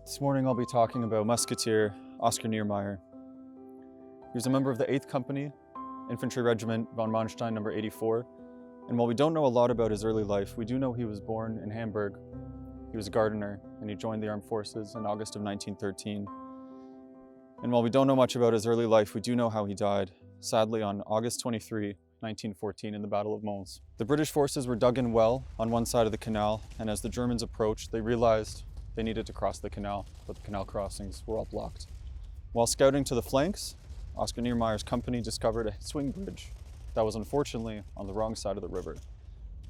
This morning I'll be talking about Musketeer Oskar Niemeyer. He was a member of the 8th Company, Infantry Regiment von Manstein No. 84, and while we don't know a lot about his early life, we do know he was born in Hamburg. He was a gardener, and he joined the armed forces in August of 1913. And while we don't know much about his early life, we do know how he died, sadly on August 23, 1914 in the Battle of Mons. The British forces were dug in well on one side of the canal, and as the Germans approached, they realized they needed to cross the canal, but the canal crossings were all blocked. While scouting to the flanks, Oskar Niemeyer's company discovered a swing bridge that was unfortunately on the wrong side of the river.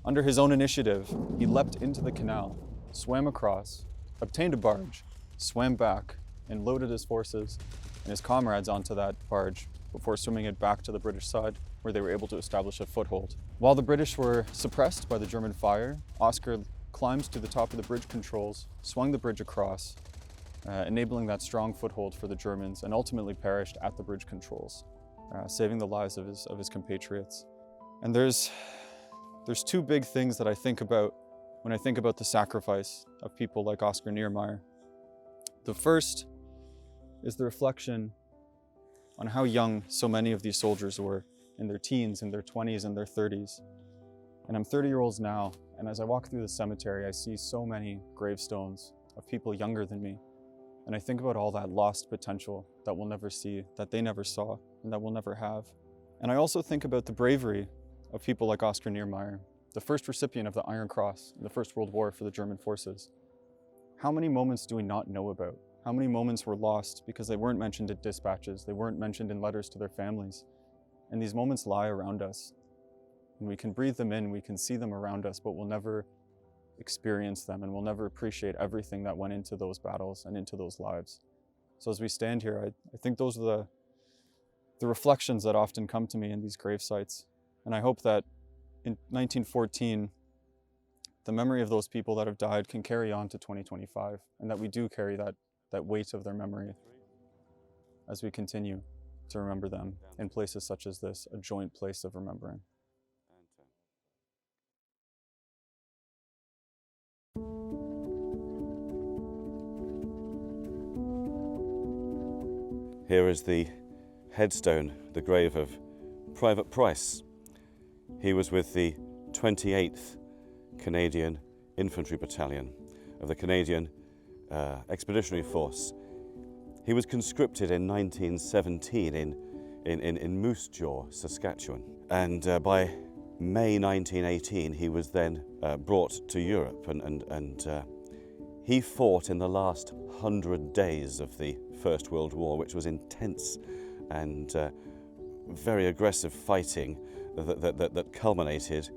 Under his own initiative, he leapt into the canal, swam across, obtained a barge, swam back, and loaded his forces and his comrades onto that barge before swimming it back to the British side, where they were able to establish a foothold. While the British were suppressed by the German fire, Oskar climbed to the top of the bridge controls, swung the bridge across, enabling that strong foothold for the Germans, and ultimately perished at the bridge controls, saving the lives of his compatriots. And there's two big things that I think about when I think about the sacrifice of people like Oskar Niemeyer. The first is the reflection on how young so many of these soldiers were, in their teens, in their 20s, and their 30s. And I'm 30-year-olds now, and as I walk through the cemetery, I see so many gravestones of people younger than me. And I think about all that lost potential that we'll never see, that they never saw, and that we'll never have. And I also think about the bravery of people like Oskar Niemeyer, the first recipient of the Iron Cross in the First World War for the German forces. How many moments do we not know about? How many moments were lost because they weren't mentioned in dispatches, they weren't mentioned in letters to their families? And these moments lie around us. And we can breathe them in, we can see them around us, but we'll never experience them, and we'll never appreciate everything that went into those battles and into those lives. So as we stand here, I think those are the reflections that often come to me in these grave sites. And I hope that in 1914, the memory of those people that have died can carry on to 2025, and that we do carry that weight of their memory as we continue to remember them in places such as this, a joint place of remembering. Here is the headstone, the grave of Private Price. He was with the 28th Canadian Infantry Battalion of the Canadian Expeditionary Force. He was conscripted in 1917 in Moose Jaw, Saskatchewan. And by May 1918, he was then brought to Europe, and he fought in the last 100 days of the First World War, which was intense and very aggressive fighting that culminated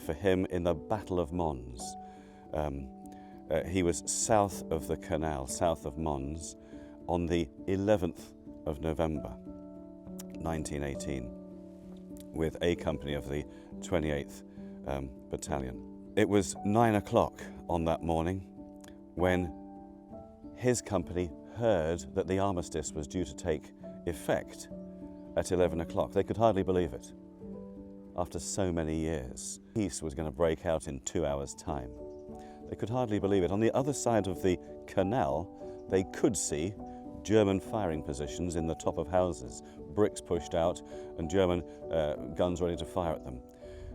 for him in the Battle of Mons. He was south of the canal, south of Mons, on the 11th of November 1918 with A Company of the 28th Battalion. It was 9 o'clock on that morning when his company heard that the armistice was due to take effect at 11 o'clock. They could hardly believe it. After so many years, peace was going to break out in 2 hours' time. They could hardly believe it. On the other side of the canal, they could see German firing positions in the top of houses, bricks pushed out, and German guns ready to fire at them.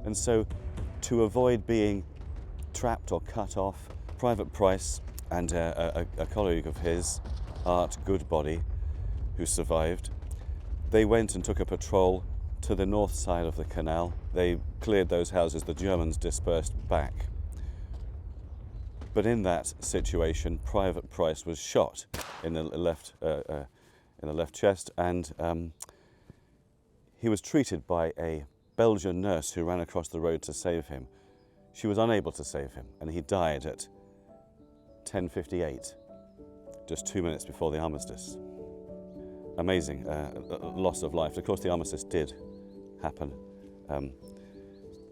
And so, to avoid being trapped or cut off, Private Price and a colleague of his, Art Goodbody, who survived, they went and took a patrol to the north side of the canal. They cleared those houses, the Germans dispersed back. But in that situation, Private Price was shot in the left chest, and he was treated by a Belgian nurse who ran across the road to save him. She was unable to save him, and he died at 10:58, just 2 minutes before the armistice. Amazing loss of life. Of course, the armistice did happen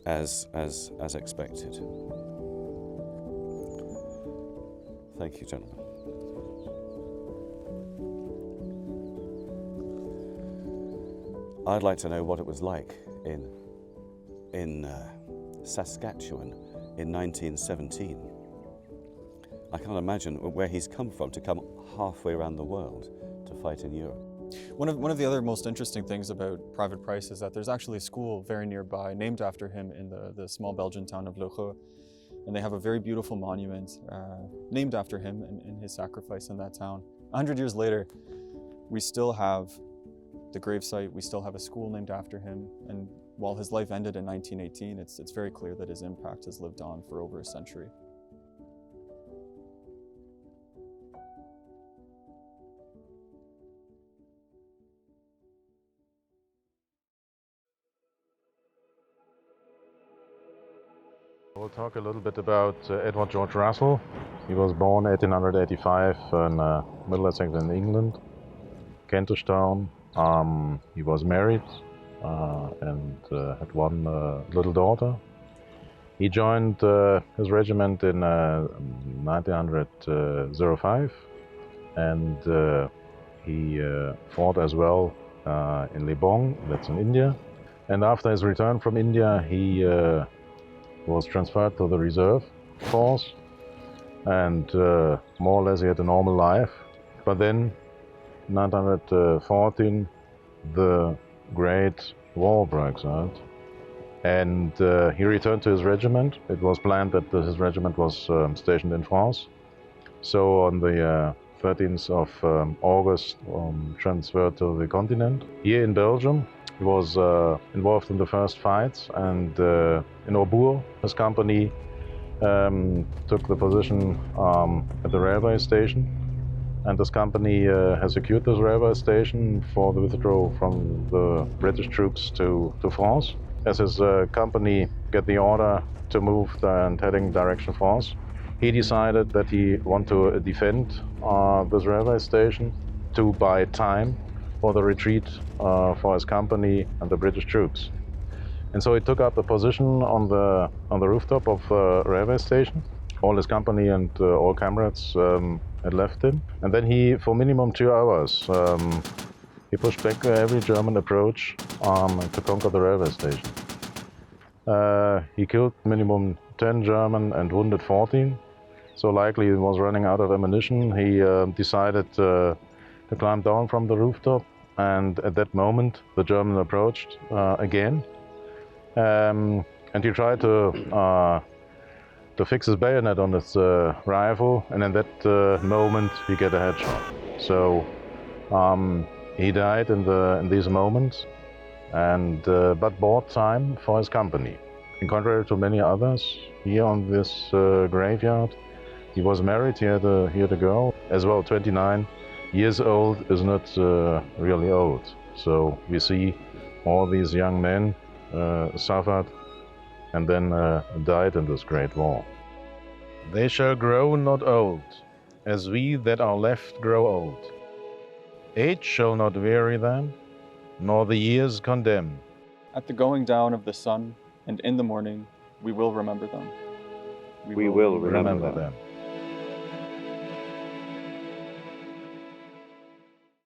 as expected. Thank you, gentlemen. I'd like to know what it was like in Saskatchewan in 1917. I can't imagine where he's come from to come halfway around the world to fight in Europe. One of the other most interesting things about Private Price is that there's actually a school very nearby named after him in the small Belgian town of Le Goux. And they have a very beautiful monument named after him and his sacrifice in that town. 100 years later, we still have the gravesite, we still have a school named after him. And while his life ended in 1918, it's very clear that his impact has lived on for over a century. We'll talk a little bit about Edward George Russell. He was born 1885 in Middlesex in England, Kentish Town. He was married and had one little daughter. He joined his regiment in 1905 and he fought as well in Lebong, that's in India. And after his return from India, he was transferred to the reserve force and more or less he had a normal life. But then in 1914 the Great War breaks out and he returned to his regiment. It was planned that his regiment was stationed in France. So on the 13th of August transferred to the continent. Here in Belgium he was involved in the first fights and in Aubourg his company took the position at the railway station, and this company has secured this railway station for the withdrawal from the British troops to France. As his company get the order to move and heading direction France, he decided that he want to defend this railway station to buy time for the retreat for his company and the British troops. And so he took up a position on the rooftop of the railway station. All his company and all comrades had left him. And then he, for minimum 2 hours, he pushed back every German approach to conquer the railway station. He killed minimum 10 German and wounded 14. So likely he was running out of ammunition. He decided to climb down from the rooftop, and at that moment the German approached again. And he tried to fix his bayonet on his rifle, and in that moment he get a headshot. So he died in these moments, and but bought time for his company. In contrary to many others here on this graveyard, he was married. He had a girl as well. 29 years old is not really old. So we see all these young men suffered and then died in this great war. They shall grow not old, as we that are left grow old. Age shall not weary them, nor the years condemn. At the going down of the sun and in the morning, we will remember them. We will remember them.